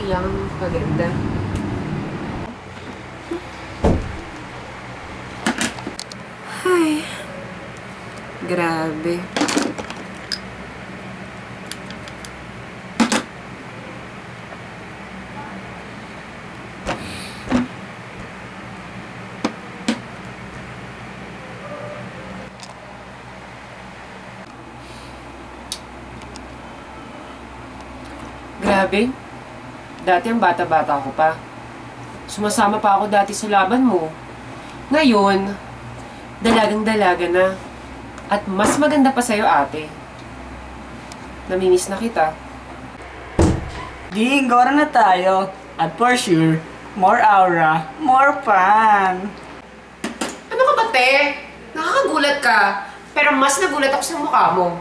Kailangan mo maganda. Ay. Grabe. Grabe. Dati ang bata-bata ko pa. Sumasama pa ako dati sa laban mo. Ngayon, dalagang-dalaga na. At mas maganda pa sa'yo, ate. Namimiss na kita. Ding, gora na tayo. At for sure, more aura, more fun. Ano ka ba, te? Nakakagulat ka. Pero mas nagulat ako sa mukha mo.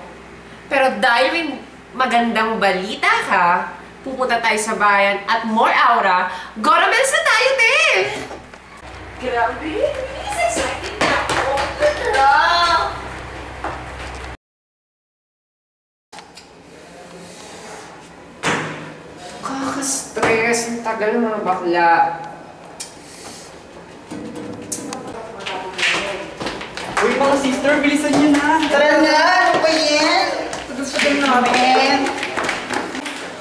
Pero dahil may magandang balita ka, pupunta tayo sa bayan at more aura, Gora Bells na tayo, te! Grabe! Is excited na ako! Kaka-stress. Ang tagal ng mga bakla. Uy, mga sister, bilisan nyo na. Tara na, ano ba yan? Tutusugan namin.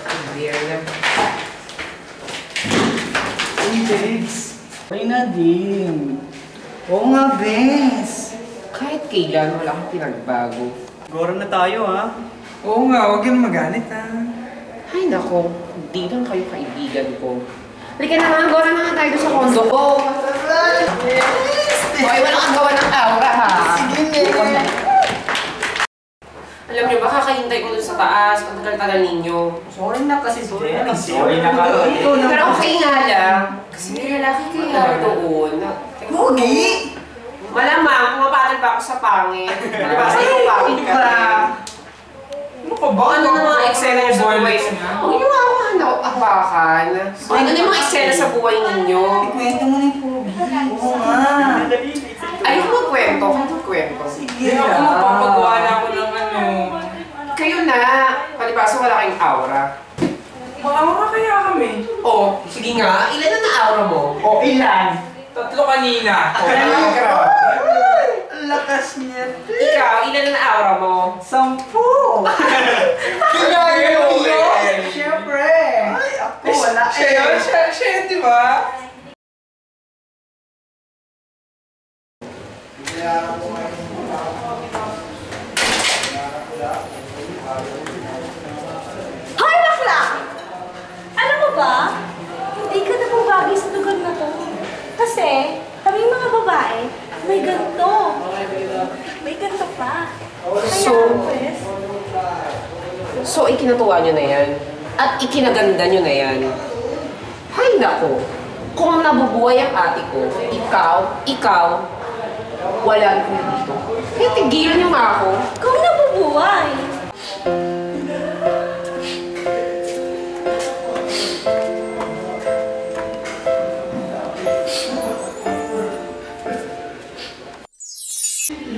Ang dear na. Uy, babes. Ay na din. Oo nga, bes. Kahit kailan, wala akong pinagbago. Gora na tayo, ha? Oo nga, huwag yun magalit, ha? Ay nako, hindi lang kayo kaibigan ko. Halika na nga, Gora na nga tayo sa kondo ko. Hoy, wala kang gawa ng aura, ha? Sige, nga. Alam niyo ba, kakahintay ko dun sa taas. Ang tagal-tagal ninyo. Sorry na kasi, sorry na. Sorry na ka. Pero okay nga lang. Kasi may lalaki kaya doon. Pogi! Malamang, pumapatol pa ako sa pangit. Malibasa yung pangit ka. Ano ka ba? Ano na mga eksena niyo sa buhay? Huwag niyo nga ako hawakan. Ano yung mga eksena sa buhay ninyo? Ikwento mo na yung pogi. Oo nga. Ayoko magkwento. Magkwento. Sige na. Ako magpapagawa na ako ng ano. Kayo na. Palibasa wala kayong aura. Maawa kaya kami. Oh, sige nga. Ilan na aura mo? O ilan? 3 kanina. Ang lakas niya. Ikaw, ilan na aura mo? 10. Kinayo mo? Siyempre. Ay, ako wala. Siya, di ba? Hoy, bakla! Alam mo ba, hindi ka na bumagay sa lugar na to. Kasi, kami mga babae, may ganito. May ganito pa. Kaya, So, ikinatuwa nyo na yan. At ikinaganda nyo na yan. Hay nako, kung nabubuhay ang ate ko, ikaw, wala ko dito. Kaya tigilan nyo nga ako. kung nabubuhay.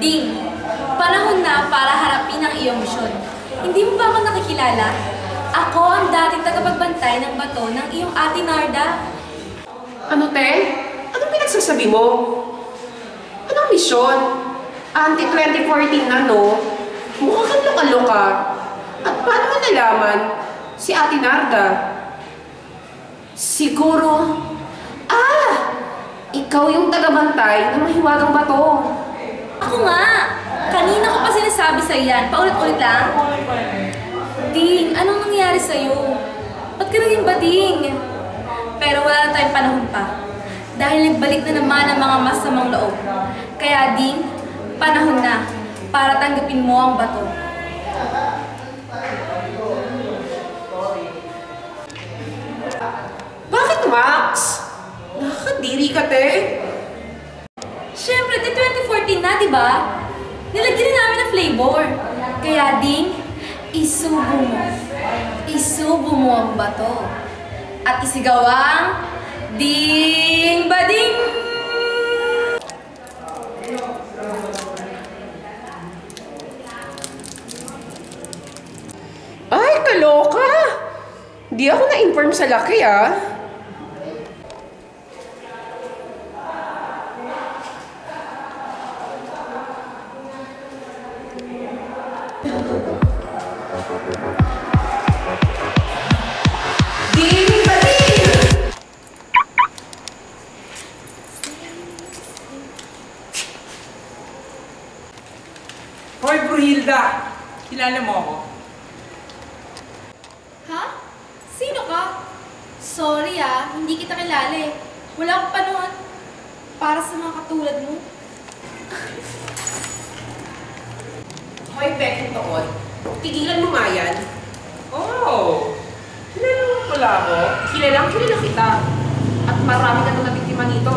Ding, panahon na para harapin ang iyong misyon. Hindi mo ba ako nakikilala? Ako ang dating tagapagbantay ng bato ng iyong ate Narda. Ano, te? Anong pinagsasabi mo? Anong misyon? Anti-2014 na, no? Mukha kang loka-loka. At paano mo nalaman si Ate Narda? Siguro, ikaw yung tagabantay ng mahiwagang bato. Ako nga! Kanina ko pa sinasabi sa iyan. Paulit-ulit lang. Ding, anong nangyari sa'yo? Ba't ka naging bading? Pero wala na tayong panahon pa. Dahil nagbalik na naman ang mga masamang loob. Kaya Ding, panahon na para tanggapin mo ang bato. Bakit, Max? Nakakadiri ka, te. Siyempre, 2014 na, di ba? Nilagyan na namin ng flavor. Kaya Ding, isubo mo ang bato. At isigaw ang ding bading! Ay, kaloka! Di ako na-inform sa laki, ah. Ding! Bading! Hoy, Bruhilda! Kilala mo ako? Ha? Sino ka? Sorry hindi kita kilala eh. Wala akong panahon para sa mga katulad mo. Hoy, Becky Tokot. Tigilan mo nga yan. Oh! Kilala mo pala ako? Kilala kita. At marami ka nang nabiktima nito.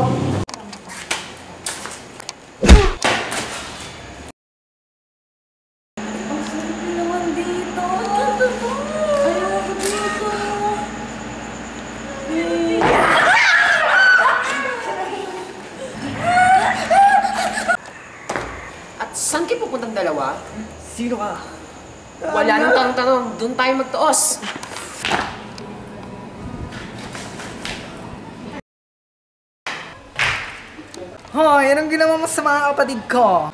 Naman dito. Ayoko dito. At saan kayo pupuntang dalawa? Sino ka? Wala nang tanong-tanong. Doon tayo magtuos. Hoy, anong ginawa mo sa mga kapatid ko?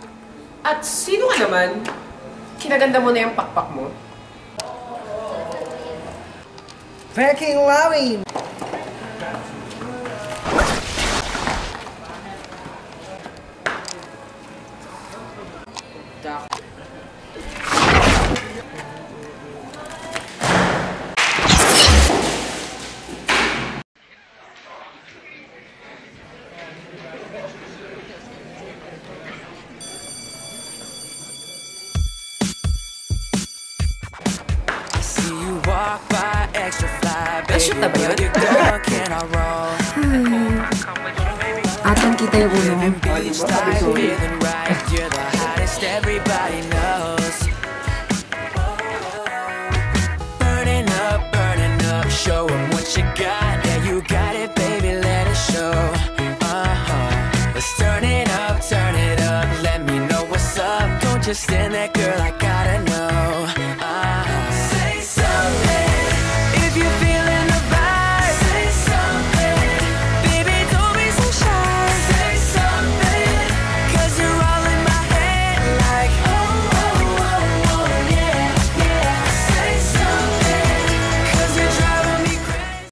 At sino ka naman? Kinaganda mo na yung pakpak mo. Becky Larry! Walk by extra fly, baby. shoot na ba yun? Where you go, can I roll? Atang kita yung ulo. Living beach life, feeling right. You're the hottest, everybody knows. Burning up, show 'em what you got. Yeah, you got it, baby, let it show. Let's turn it up, let me know what's up. Don't just stand there, girl, I got